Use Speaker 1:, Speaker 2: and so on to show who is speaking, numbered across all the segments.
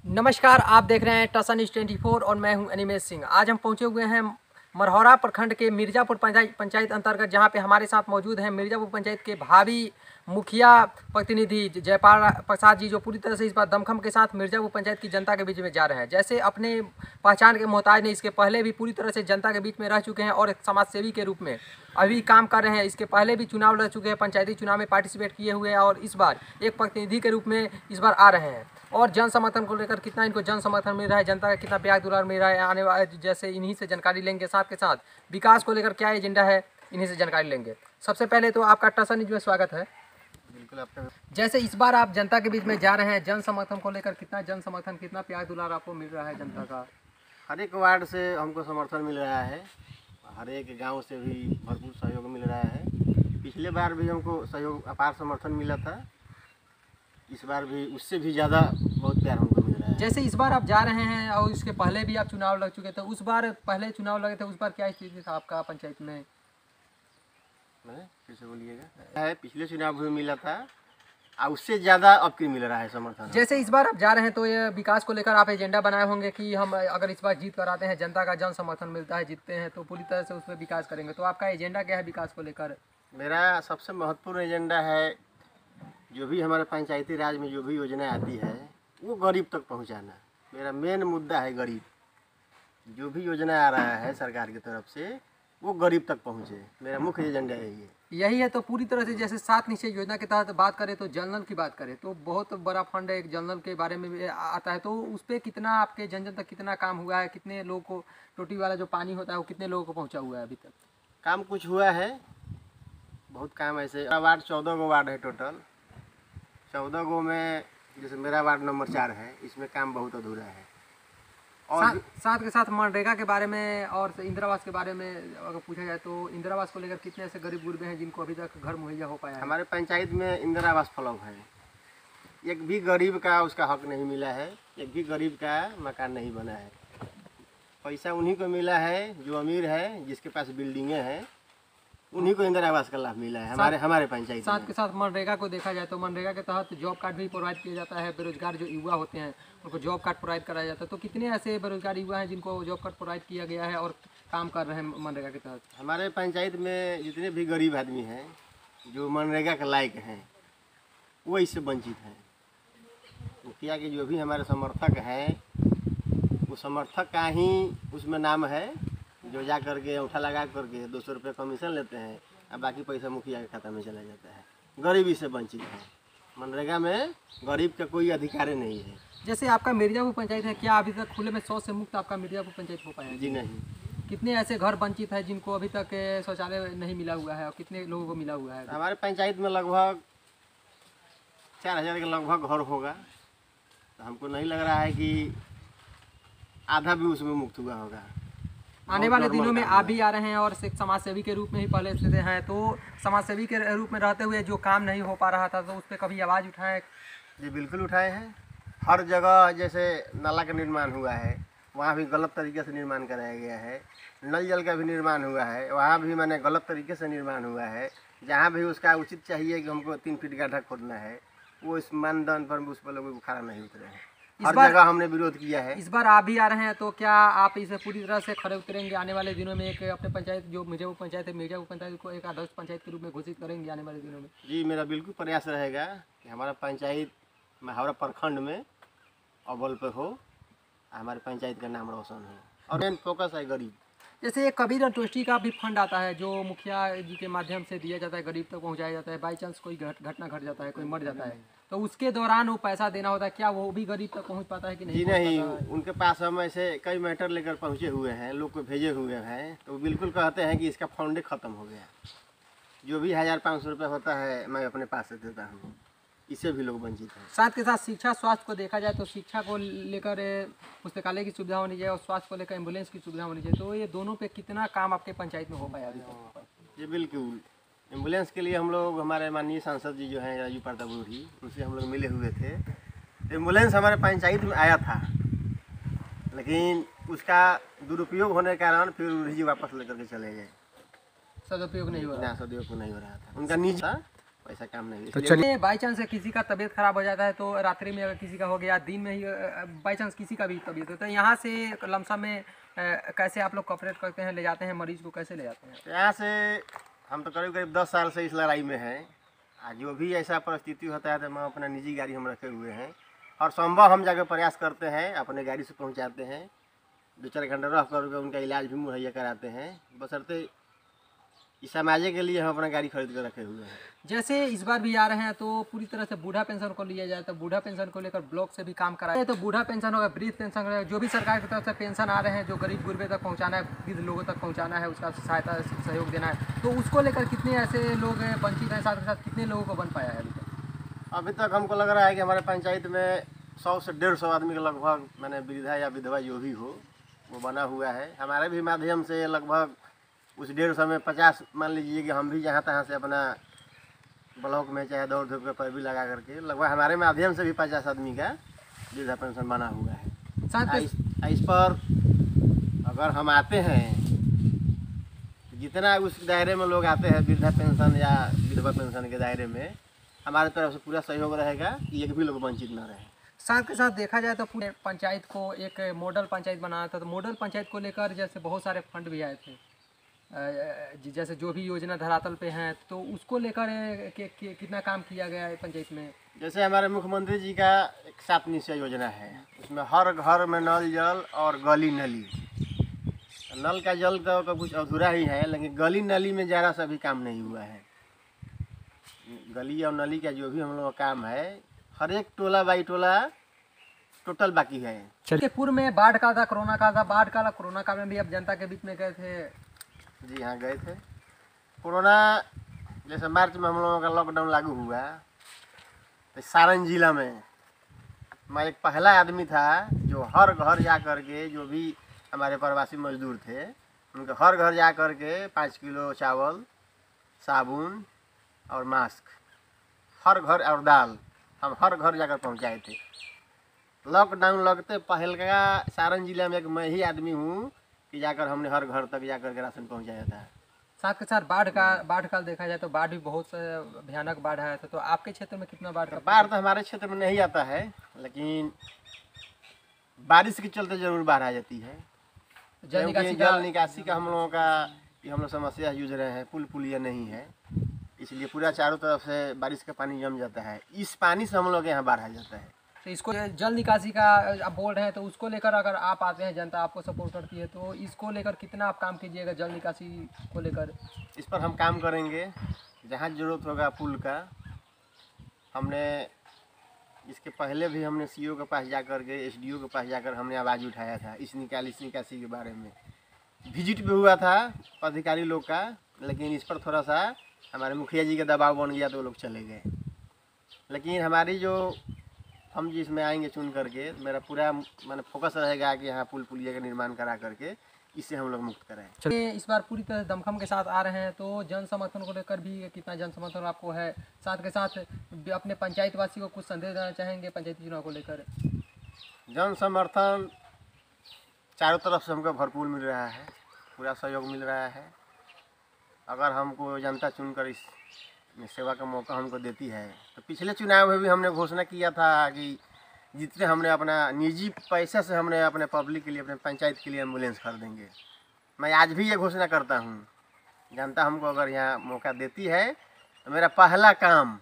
Speaker 1: नमस्कार, आप देख रहे हैं टसा न्यूज़ 24 और मैं हूं अनिमेश सिंह। आज हम पहुंचे हुए हैं मरहौरा प्रखंड के मिर्ज़ापुर पंचायत अंतर्गत, जहां पे हमारे साथ मौजूद हैं मिर्ज़ापुर पंचायत के भावी मुखिया प्रतिनिधि जयपाल प्रसाद जी, जो पूरी तरह से इस बार दमखम के साथ मिर्ज़ापुर पंचायत की जनता के बीच में जा रहे हैं। जैसे अपने पहचान के मोहताज नहीं, इसके पहले भी पूरी तरह से जनता के बीच में रह चुके हैं और एक समाज सेवी के रूप में अभी काम कर रहे हैं। इसके पहले भी चुनाव लड़ चुके हैं, पंचायती चुनाव में पार्टिसिपेट किए हुए हैं और इस बार एक प्रतिनिधि के रूप में इस बार आ रहे हैं। और जन समर्थन को लेकर कितना इनको जन समर्थन मिल रहा है, जनता का कितना प्यार दुलार मिल रहा है, आने वाले जैसे इन्हीं से जानकारी लेंगे। साथ के साथ विकास को लेकर क्या एजेंडा है, इन्हीं से जानकारी लेंगे। सबसे पहले तो आपका टसा न्यूज़ में स्वागत है।
Speaker 2: बिल्कुल। आपका
Speaker 1: जैसे इस बार आप जनता के बीच में जा रहे हैं, जन समर्थन को लेकर कितना जन समर्थन, कितना प्यार दुलार आपको मिल रहा है जनता का?
Speaker 2: हर एक वार्ड से हमको समर्थन मिल रहा है, हर एक गांव से भी भरपूर सहयोग मिल रहा है। पिछले बार भी हमको सहयोग अपार समर्थन मिला था, इस बार भी उससे भी ज़्यादा बहुत प्यार हमको मिल रहा है।
Speaker 1: जैसे इस बार आप जा रहे हैं और इसके पहले भी आप चुनाव लड़ चुके थे, उस बार पहले चुनाव लगे थे, उस बार क्या स्थिति था आपका पंचायत में?
Speaker 2: फिर से बोलिएगा। है पिछले चुनाव भी मिला था और उससे ज़्यादा अब की मिल रहा है समर्थन।
Speaker 1: जैसे इस बार आप जा रहे हैं तो ये विकास को लेकर आप एजेंडा बनाए होंगे कि हम अगर इस बार जीत कर आते हैं, जनता का जन समर्थन मिलता है, जीतते हैं तो पूरी तरह से उसमें विकास करेंगे। तो आपका एजेंडा क्या है विकास को लेकर?
Speaker 2: मेरा सबसे महत्वपूर्ण एजेंडा है, जो भी हमारे पंचायती राज में जो भी योजना आती है वो गरीब तक पहुंचाना। मेरा मेन मुद्दा है गरीब। जो भी योजना आ रहा है सरकार की तरफ से वो गरीब तक पहुंचे, मेरा मुख्य एजेंडा
Speaker 1: यही है। तो पूरी तरह से जैसे 7 निश्चय योजना के तहत बात करें तो जल नल की बात करें तो बहुत बड़ा फंड है, एक जल नल के बारे में भी आता है। तो उस पर कितना आपके जन जन तक कितना काम हुआ है, कितने लोगों को टोटी वाला जो पानी होता है वो कितने लोगों को पहुँचा हुआ है अभी तक?
Speaker 2: काम कुछ हुआ है, बहुत काम ऐसे। वार्ड 14 गो वार्ड है टोटल। 14 गो में जैसे मेरा वार्ड नंबर 4 है, इसमें काम बहुत अधूरा है। और
Speaker 1: साथ के साथ मनरेगा के बारे में और इंदिरा आवास के बारे में अगर पूछा जाए तो इंदिरा आवास को लेकर कितने ऐसे गरीब गुरबे हैं जिनको अभी तक घर मुहैया हो पाया है?
Speaker 2: हमारे पंचायत में इंदिरा आवास फ्लॉप है। एक भी गरीब का उसका हक नहीं मिला है, एक भी गरीब का मकान नहीं बना है। पैसा उन्हीं को मिला है जो अमीर है, जिसके पास बिल्डिंगें हैं, उन्हीं को इंदिरा आवास का लाभ मिला है हमारे पंचायत।
Speaker 1: साथ के साथ मनरेगा को देखा जाए तो मनरेगा के तहत जॉब कार्ड भी प्रोवाइड किया जाता है। बेरोजगार जो युवा होते हैं उनको जॉब कार्ड प्रोवाइड कराया जाता है। तो कितने ऐसे बेरोजगार युवा हैं जिनको जॉब कार्ड प्रोवाइड किया गया है और काम कर रहे हैं मनरेगा के तहत?
Speaker 2: हमारे पंचायत में जितने भी गरीब आदमी हैं जो मनरेगा के लायक हैं वो इससे वंचित हैं। मुखिया के जो भी हमारे समर्थक हैं, वो समर्थक का ही उसमें नाम है, जो जा करके अंगूठा लगा करके 200 रुपये कमीशन लेते हैं और बाकी पैसा मुखिया के खाता में चला जाता है। गरीबी से वंचित है। मनरेगा में गरीब का कोई अधिकार नहीं है।
Speaker 1: जैसे आपका मिर्ज़ापुर पंचायत है, क्या अभी तक खुले में शौच से मुक्त आपका मिर्ज़ापुर पंचायत हो पाया है?
Speaker 2: जी नहीं।
Speaker 1: कितने ऐसे घर वंचित है जिनको अभी तक शौचालय नहीं मिला हुआ है और कितने लोगों को मिला हुआ है?
Speaker 2: हमारे पंचायत में लगभग 4000 के लगभग घर होगा। तो हमको नहीं लग रहा है कि आधा भी उसमें मुक्त हुआ होगा।
Speaker 1: आने वाले दिनों में आप भी आ रहे हैं और एक समाज सेवी के रूप में ही पहले से हैं, तो समाज सेवी के रूप में रहते हुए जो काम नहीं हो पा रहा था तो उस पर कभी आवाज़ उठाएं?
Speaker 2: जी बिल्कुल उठाए हैं। हर जगह जैसे नाला का निर्माण हुआ है, वहाँ भी गलत तरीके से निर्माण कराया गया है। नल जल का भी निर्माण हुआ है, वहाँ भी मैंने गलत तरीके से निर्माण हुआ है। जहाँ भी उसका उचित चाहिए कि हमको 3 फीट गड्ढा खोदना है, वो इस मानदंड पर उस पर लोग खड़ा नहीं उतरे हैं। हर जगह हमने विरोध किया है।
Speaker 1: इस बार आप भी आ रहे हैं तो क्या आप इसे पूरी तरह से खड़े उतरेंगे? आने वाले दिनों में एक अपने पंचायत जो मिर्ज़ापुर पंचायत है, मिर्ज़ापुर पंचायत को एक आदर्श पंचायत के रूप में घोषित करेंगे आने वाले दिनों में?
Speaker 2: जी मेरा बिल्कुल प्रयास रहेगा कि हमारा पंचायत हमारा प्रखंड में अव्वल पे हो, हमारे पंचायत का नाम रोशन हो और मेन फोकस है गरीब।
Speaker 1: जैसे एक कबीर अंत्येष्टि का भी फंड आता है जो मुखिया जी के माध्यम से दिया जाता है, गरीब तक पहुंचाया जाता है। बाई चांस कोई घटना घट जाता है, कोई मर जाता है तो उसके दौरान वो पैसा देना होता है, क्या वो भी गरीब तक पहुंच पाता है कि नहीं?
Speaker 2: जी नहीं, उनके पास हम ऐसे कई मैटर लेकर पहुंचे हुए हैं, लोग को भेजे हुए हैं, तो वो बिल्कुल कहते हैं कि इसका फंड खत्म हो गया। जो भी 1500 रुपये होता है मैं अपने पास से देता हूँ, इससे भी लोग वंचित हैं।
Speaker 1: साथ के साथ शिक्षा स्वास्थ्य को देखा जाए तो शिक्षा को लेकर पुस्तकालय की सुविधा होनी चाहिए और स्वास्थ्य को लेकर एम्बुलेंस की सुविधा होनी चाहिए। तो ये दोनों पे कितना काम आपके पंचायत में हो पाया अभी तक?
Speaker 2: जी बिल्कुल। एम्बुलेंस के लिए हम लोग हमारे माननीय सांसद जी जो हैं राजू प्रताप रूढ़ी, उनसे हम लोग मिले हुए थे। एम्बुलेंस हमारे पंचायत में आया था, लेकिन उसका दुरुपयोग होने के कारण फिर रूढ़ी जी वापस लेकर के चले गए।
Speaker 1: सदुपयोग नहीं हो रहा?
Speaker 2: सदुपयोग नहीं हो रहा था, उनका निजी था पैसा काम नहीं।
Speaker 1: तो चलिए, बाई चांस किसी का तबीयत खराब हो जाता है तो रात्रि में अगर किसी का हो गया, दिन में ही बाई चांस किसी का भी तबीयत होता है, यहाँ से लमसम में कैसे आप लोग कॉपरेट करते हैं, ले जाते हैं मरीज को, कैसे ले जाते हैं?
Speaker 2: यहाँ से हम तो करीब करीब 10 साल से इस लड़ाई में हैं। जो भी ऐसा परिस्थिति होता है तो हम अपना निजी गाड़ी हम रखे हुए हैं और संभव हम जाकर प्रयास करते हैं, अपने गाड़ी से पहुँचाते हैं, 2-4 घंटे रह कर उनका इलाज भी मुहैया कराते हैं। बशर्ते इस समाज के लिए हम अपना गाड़ी खरीद कर रखे हुए हैं।
Speaker 1: जैसे इस बार भी आ रहे हैं तो पूरी तरह से बूढ़ा पेंशन को लिया जाए, तो बूढ़ा पेंशन को लेकर ब्लॉक से भी काम कराए, तो बूढ़ा पेंशन होगा, वृद्ध पेंशन होगा, जो भी सरकार की तरफ से पेंशन आ रहे हैं, जो गरीब गुरबे तक पहुंचाना है, वृद्ध लोगों तक पहुंचाना है, उसका सहायता सहयोग देना है, तो उसको लेकर कितने ऐसे लोग वंचित हैं, साथ के साथ कितने लोगों को बन पाया है
Speaker 2: अभी तक? हमको लग रहा है कि हमारे पंचायत में 100 से 150 आदमी के लगभग, मैंने वृद्धा या विधवा जो भी हो वो बना हुआ है। हमारे भी माध्यम से लगभग उस 150 में 50, मान लीजिए कि हम भी जहाँ तहाँ से अपना ब्लॉक में चाहे दौड़ धूप के पैर लगा करके लगभग हमारे माध्यम से भी 50 आदमी का वृद्धा पेंशन बना हुआ है।
Speaker 1: साथ
Speaker 2: इस पर अगर हम आते हैं, जितना उस दायरे में लोग आते हैं वृद्धा पेंशन या विधवा पेंशन के दायरे में, हमारे तरफ से पूरा सहयोग रहेगा कि एक भी लोग वंचित न रहे।
Speaker 1: साथ के साथ देखा जाए तो पूरे पंचायत को एक मॉडल पंचायत बनाना था, तो मॉडल पंचायत को लेकर जैसे बहुत सारे फंड भी आए थे, जैसे जो भी योजना धरातल पे हैं, तो उसको लेकर कितना काम किया गया है पंचायत में?
Speaker 2: जैसे हमारे मुख्यमंत्री जी का एक 7 निश्चय योजना है, उसमें हर घर में नल जल और गली नली। नल का जल तो कुछ अधूरा ही है, लेकिन गली नली में ज़रा सा भी काम नहीं हुआ है। गली और नली का जो भी हम लोग का काम है, हर एक टोला बाई टोला टोटल बाकी है।
Speaker 1: चलिए, पूर्व में बाढ़ का था, कोरोना का था, बाढ़ का कोरोना काल में भी अब जनता के बीच में गए थे।
Speaker 2: जी हाँ, गए थे। कोरोना जैसे मार्च में हम लोगों का लॉकडाउन लागू हुआ तो सारण जिला में मैं एक पहला आदमी था जो हर घर जा कर के, जो भी हमारे प्रवासी मजदूर थे, उनके हर घर जा कर के 5 किलो चावल, साबुन और मास्क, हर घर और दाल, हम हर घर जाकर पहुंचाए थे। लॉकडाउन लगते पहल का सारण जिला में एक मैं ही आदमी हूँ कि जाकर हमने हर घर तक जाकर के राशन पहुंचाया था।
Speaker 1: साथ के साथ बाढ़ काल देखा जाए तो बाढ़ भी बहुत भयानक बाढ़ आया था, तो आपके क्षेत्र में कितना बाढ़ का?
Speaker 2: बाढ़ तो हमारे क्षेत्र में नहीं आता है, लेकिन बारिश के चलते जरूर बाढ़ आ जाती है। जल निकासी का हम लोगों का हम लोग समस्या जूझ रहे हैं, पुल पुलिया नहीं है, इसलिए पूरा चारों तरफ से बारिश का पानी जम जाता है। इस पानी से हम लोग यहाँ बाढ़ आ जाता है।
Speaker 1: तो इसको जल निकासी का आप बोल रहे हैं, तो उसको लेकर अगर आप आते हैं, जनता आपको सपोर्ट करती है, तो इसको लेकर कितना आप काम कीजिएगा जल निकासी को लेकर?
Speaker 2: इस पर हम काम करेंगे, जहाँ ज़रूरत होगा पुल का। हमने इसके पहले भी हमने सीओ के पास जाकर के, एसडीओ के पास जाकर हमने आवाज़ उठाया था इस निकासी के बारे में। विजिट भी हुआ था अधिकारी लोग का, लेकिन इस पर थोड़ा सा हमारे मुखिया जी का दबाव बन गया तो वो लोग चले गए। लेकिन हमारी जो हम जिसमें आएंगे चुन करके, मेरा पूरा मैंने फोकस रहेगा कि यहाँ पुल पुलिया का निर्माण करा करके इससे हम लोग मुक्त कराएं।
Speaker 1: चलिए, इस बार पूरी तरह दमखम के साथ आ रहे हैं, तो जन समर्थन को लेकर भी कितना जन समर्थन आपको है? साथ के साथ अपने पंचायत वासी को कुछ संदेश देना चाहेंगे पंचायती चुनाव को लेकर?
Speaker 2: जन समर्थन चारों तरफ से हमको भरपूर मिल रहा है, पूरा सहयोग मिल रहा है। अगर हमको जनता चुनकर इस सेवा का मौका हमको देती है, तो पिछले चुनाव में भी हमने घोषणा किया था कि जितने हमने अपना निजी पैसे से हमने अपने पब्लिक के लिए, अपने पंचायत के लिए एम्बुलेंस खरीदेंगे। मैं आज भी ये घोषणा करता हूँ, जनता हमको अगर यहाँ मौका देती है तो मेरा पहला काम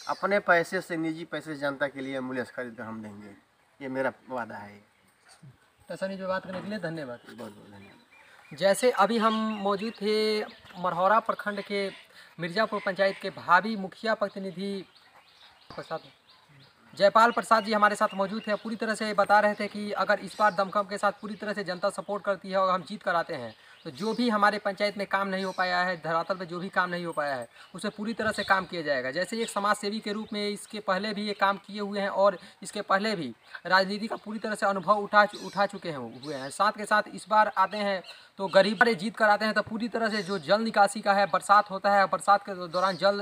Speaker 2: अपने पैसे से, निजी पैसे से जनता के लिए एम्बुलेंस खरीद कर हम देंगे, ये मेरा वादा है।
Speaker 1: तो सनी जो बात करने के लिए धन्यवाद।
Speaker 2: बहुत बहुत धन्यवाद।
Speaker 1: जैसे अभी हम मौजूद थे मरहौरा प्रखंड के मिर्जापुर पंचायत के भावी मुखिया प्रतिनिधि जयपाल प्रसाद जी हमारे साथ मौजूद थे। पूरी तरह से बता रहे थे कि अगर इस बार दमखम के साथ पूरी तरह से जनता सपोर्ट करती है और हम जीत कर आते हैं, तो जो भी हमारे पंचायत में काम नहीं हो पाया है, धरातल पे जो भी काम नहीं हो पाया है, उसे पूरी तरह से काम किया जाएगा। जैसे एक समाज सेवी के रूप में इसके पहले भी ये काम किए हुए हैं और इसके पहले भी राजनीति का पूरी तरह से अनुभव उठा चुके हैं। साथ के साथ इस बार आते हैं तो गरीब जीत कर आते हैं, तो पूरी तरह से जो जल निकासी का है, बरसात होता है, बरसात के दौरान जल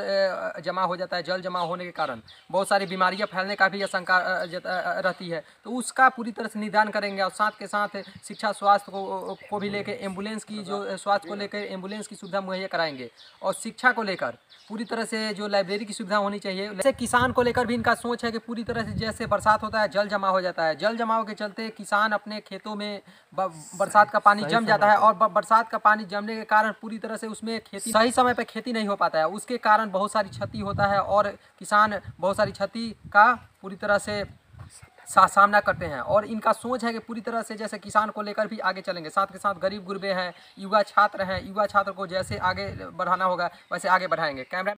Speaker 1: जमा हो जाता है, जल जमा होने के कारण बहुत सारी बीमारियां फैलने का भी आशंका रहती है, तो उसका पूरी तरह से निदान करेंगे। और साथ के साथ शिक्षा स्वास्थ्य को भी लेके एम्बुलेंस उसकी जो स्वास्थ्य को लेकर एम्बुलेंस की सुविधा मुहैया कराएंगे। और शिक्षा को लेकर पूरी तरह से जो लाइब्रेरी की सुविधा होनी चाहिए। जैसे किसान को लेकर भी इनका सोच है कि पूरी तरह से जैसे बरसात होता है जल जमा हो जाता है, जल जमाव के चलते किसान अपने खेतों में बरसात का पानी जम जाता है और बरसात का पानी जमने के कारण पूरी तरह से उसमें खेती सही समय पर खेती नहीं हो पाता है, उसके कारण बहुत सारी क्षति होता है और किसान बहुत सारी क्षति का पूरी तरह से सामना करते हैं। और इनका सोच है कि पूरी तरह से जैसे किसान को लेकर भी आगे चलेंगे, साथ के साथ गरीब गुरबे हैं, युवा छात्र हैं, युवा छात्र को जैसे आगे बढ़ाना होगा वैसे आगे बढ़ाएंगे। कैमरा